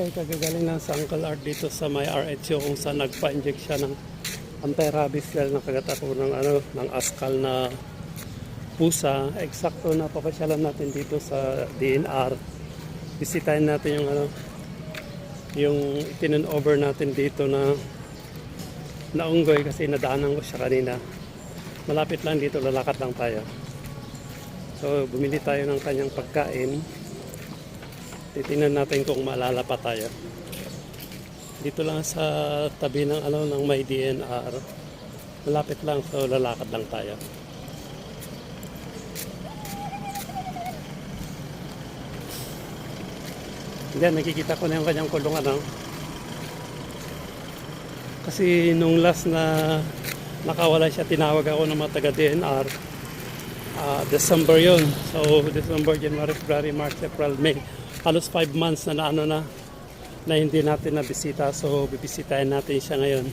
kay kagagaling lang sa Uncle Art dito sa may RHO kung saan nagpa-inject siya ng anti-rabies dahil nakagat ako ng askal na pusa. Eksakto na papasyalan natin dito sa DNR. Bisitahin natin yung itinan over natin dito na unggoy kasi nadaanan ko siya kanina. Malapit lang dito, lalakad lang tayo. So bumili tayo ng kanyang pagkain. Titingnan natin kung maalala pa tayo. Dito lang sa tabi ng ng may DNR. Malapit lang, so lalakad lang tayo. Yan, nakikita ko na yung kanyang kulungan. Kasi nung last na nakawala siya, tinawag ako ng mga taga DNR. December yun. So December, January, February, March, April, May. Halos 5 months na na hindi natin nabisita. So bibisitahin natin siya ngayon.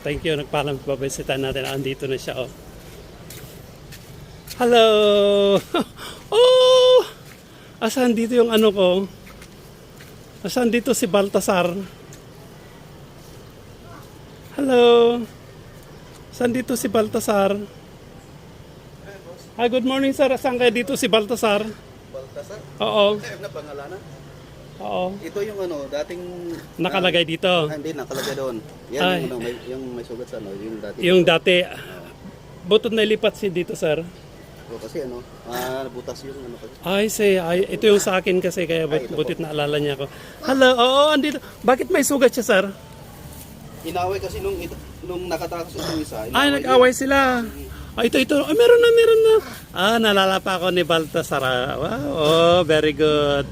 Thank you, nagpaalam, babisitahin natin. Andito na siya. Hello. Oh, asan dito yung ko? Asan dito si Baltasar? Hello. Asan dito si Baltasar? Hi, good morning sir. Asan kayo dito si Baltasar? Baltasar? Oo. Na pangalanan? Oo. Ito yung nating nakalagay dito. Hindi, nakalagay doon. Yan yung may sugat sa yung dati. Yung dati. Butod na ilipat si dito sir. Kasi butas yung kasi. Ay, ito yung sa akin kasi kaya butit na alala niya ako. Hello, oo, andito. Bakit may sugat siya sir? Inaway kasi nung nakatakas itong isa. Ay, nag-away sila. Ito. Meron na. Nalala pa ako ni Baltasar. Wow, very good.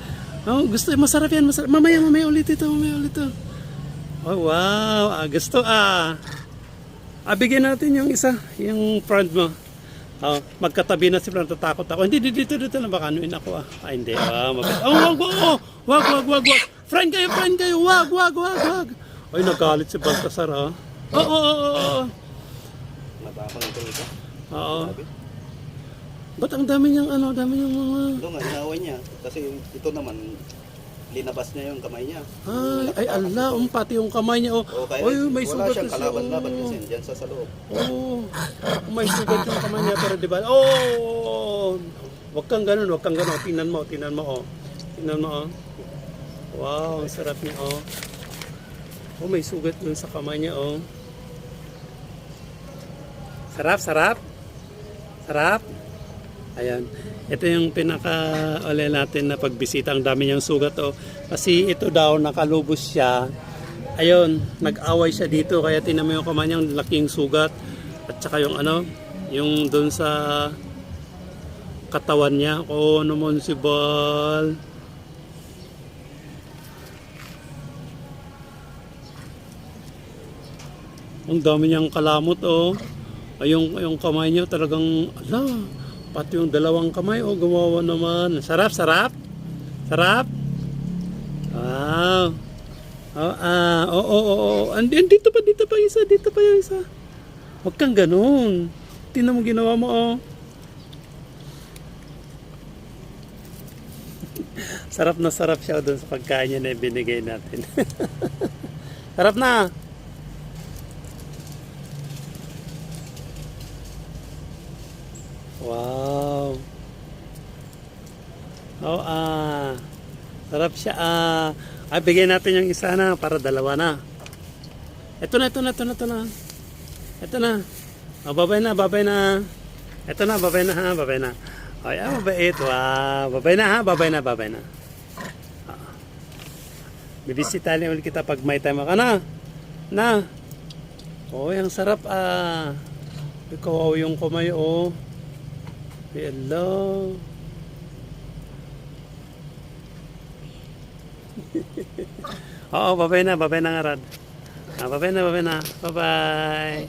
Gusto, masarap yan. Masarap. Mamaya ulit ito. Oh, wow. Gusto, bigyan natin yung isa. Yung front mo. Magkatabi na sila, natatakot ako. Hindi, dito lang. Baka anuin ako. Hindi. Wag. Friend kayo. Wag. Ay, nagalit si Baltasar, Oo. Nabapang ito. Oo. Ba't ang dami niyang mga... Ito nga, inaway niya. Kasi ito naman, linabas niya yung kamay niya. Ay, ala, pati yung kamay niya. May sugat wala siyang kalaban-laban kasi dyan sa loob. May sugat yung kamay niya. Pero diba, wag kang ganun. Tingnan mo. Tingnan mo. Wow, ang sarap niya, may sugat dun sa kamay niya, Sarap. Ayan. Ito yung pinaka-uli natin na pagbisita. Ang dami niyang sugat, Kasi ito daw, nakalubos siya. Ayun, nag-away siya dito. Kaya tinan mo yung kamay niyang laking sugat. At saka yung yung dun sa katawan niya. Naman si Bal. Ang dami niyang kalamot, yung kamay niya talagang, pati yung dalawang kamay, gawawa naman. Sarap. Wow. Dito pa yung isa. Huwag kang ganun. Tingnan mo ginawa mo, Sarap na sarap siya doon sa pagkain niya na ibinigay natin. Sarap na. Wow. Sarap siya. Bigyan natin yung isa na para dalawa na. Ito na. Babay na. Ito na, babay na. Ay, mabait. Wow. Babay na. Bibisitahin ulit kita pag may time ka na. Ang sarap, Ikaw yung kamay, Hello. Babay na nga Rad. Babay na. Bye-bye.